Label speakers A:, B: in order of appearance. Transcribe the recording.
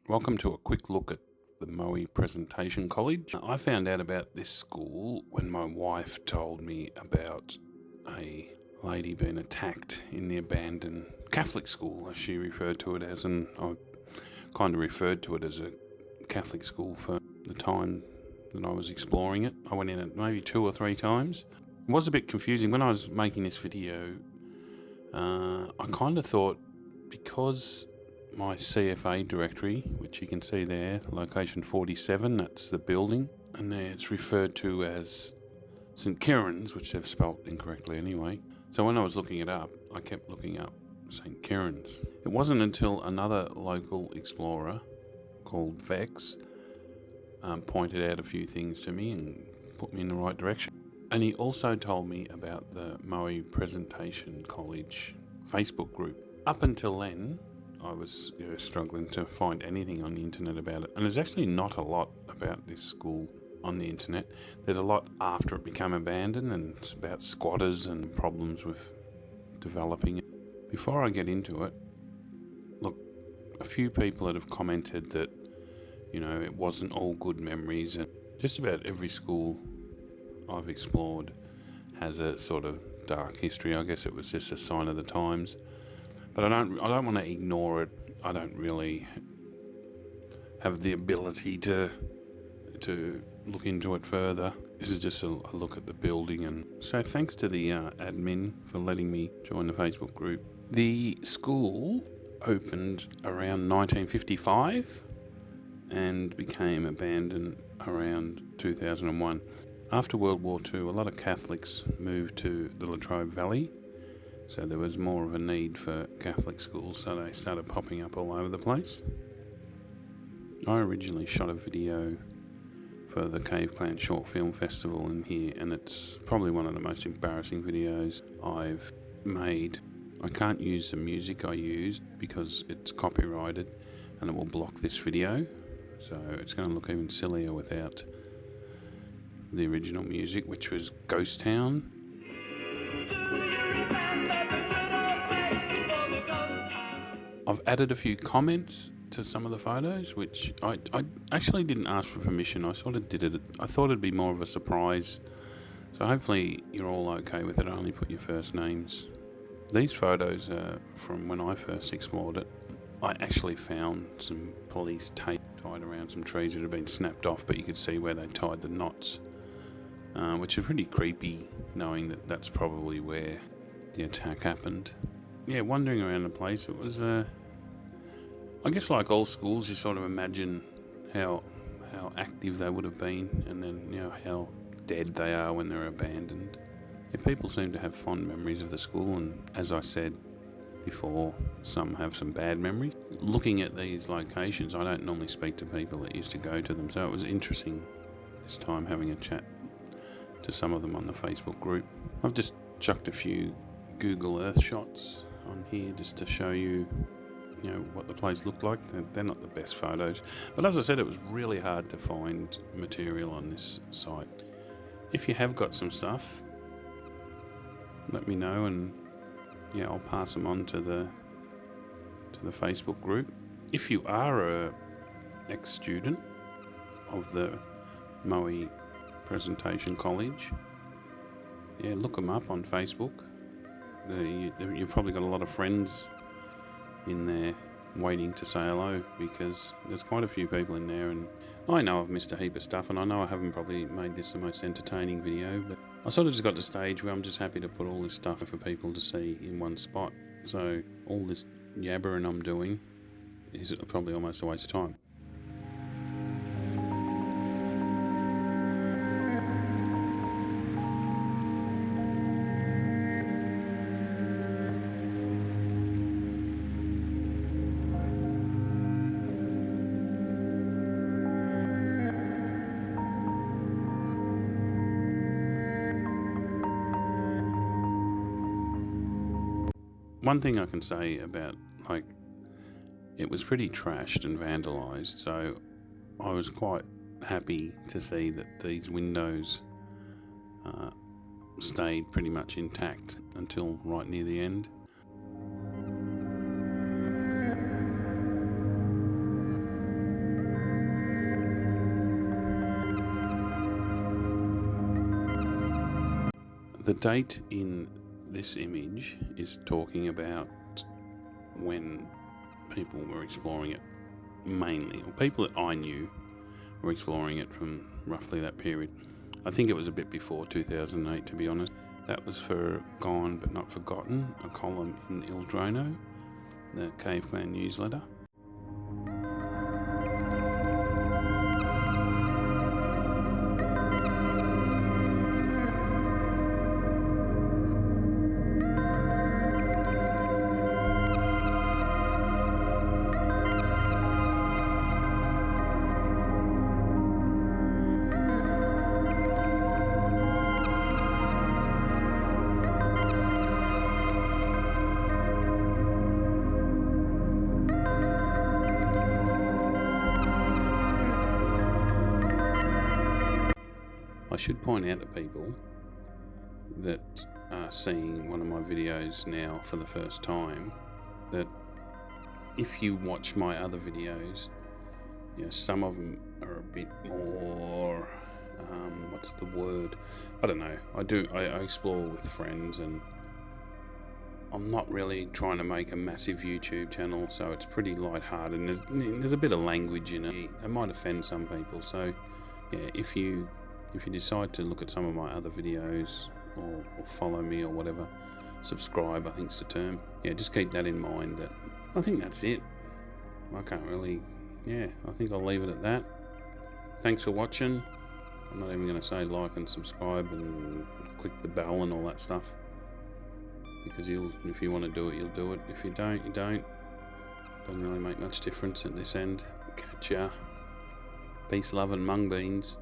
A: Welcome to a quick look at the Moe Presentation College. I found out about this school when my wife told me about a lady being attacked in the abandoned Catholic school, as she referred to it as, and I kind of referred to it as a Catholic school for the time that I was exploring it. I went in it maybe 2 or 3 times. It was a bit confusing when I was making this video. I kind of thought, because my CFA directory, which you can see there, location 47, that's the building, and there it's referred to as St. Kieran's, which they've spelt incorrectly anyway. So when I was looking it up, I kept looking up St. Kieran's. It wasn't until another local explorer called Vex pointed out a few things to me and put me in the right direction. And he also told me about the Moe Presentation College Facebook group. Up until then, I was struggling to find anything on the internet about it. And there's actually not a lot about this school on the internet. There's a lot after it became abandoned, and it's about squatters and problems with developing it. Before I get into it, look, a few people that have commented that, it wasn't all good memories, and just about every school I've explored has a sort of dark history. I guess it was just a sign of the times. But I don't want to ignore it. I don't really have the ability to look into it further. This is just a look at the building. And so thanks to the admin for letting me join the Facebook group. The school opened around 1955 and became abandoned around 2001. After World War II, a lot of Catholics moved to the Latrobe Valley, so there was more of a need for Catholic schools, so they started popping up all over the place. I originally shot a video for the Cave Clan Short Film Festival in here, and it's probably one of the most embarrassing videos I've made. I can't use the music I used because it's copyrighted and it will block this video, so it's going to look even sillier without the original music, which was Ghost Town. I've added a few comments to some of the photos, which I actually didn't ask for permission. I sort of did it. I thought it'd be more of a surprise. So hopefully you're all okay with it. I only put your first names. These photos are from when I first explored it. I actually found some police tape tied around some trees that had been snapped off, but you could see where they tied the knots, which is pretty creepy, knowing that that's probably where the attack happened. Yeah, wandering around the place, it was, I guess like all schools, you sort of imagine how active they would have been, and then, how dead they are when they're abandoned. Yeah, people seem to have fond memories of the school, and as I said before, some have some bad memories. Looking at these locations, I don't normally speak to people that used to go to them, so it was interesting this time having a chat to some of them on the Facebook group. I've just chucked a few Google Earth shots on here just to show you, what the place looked like. They're not the best photos, but as I said, it was really hard to find material on this site. If you have got some stuff, let me know, and I'll pass them on to the Facebook group. If you are a ex-student of the Moe Presentation College, look them up on Facebook. You've probably got a lot of friends in there waiting to say hello, because there's quite a few people in there, and I know I've missed a heap of stuff, and I know I haven't probably made this the most entertaining video, but I sort of just got to the stage where I'm just happy to put all this stuff for people to see in one spot. So all this yabbering I'm doing is probably almost a waste of time. One thing I can say about, it was pretty trashed and vandalised, so I was quite happy to see that these windows stayed pretty much intact until right near the end. The date in this image is talking about when people were exploring it mainly, or people that I knew were exploring it from roughly that period. I think it was a bit before 2008, to be honest. That was for Gone But Not Forgotten, a column in Il Drono, the Cave Clan newsletter. I should point out to people that are seeing one of my videos now for the first time that if you watch my other videos, some of them are a bit more, what's the word? I don't know. I explore with friends, and I'm not really trying to make a massive YouTube channel, so it's pretty light-hearted, and there's a bit of language in it. It might offend some people, so yeah, if you decide to look at some of my other videos or follow me or whatever, subscribe, I think's the term. Yeah, just keep that in mind. That I think that's it. I can't really, I think I'll leave it at that. Thanks for watching. I'm not even going to say like and subscribe and click the bell and all that stuff, because if you want to do it, you'll do it. If you don't, you don't. Doesn't really make much difference at this end. Catch ya. Peace, love and mung beans.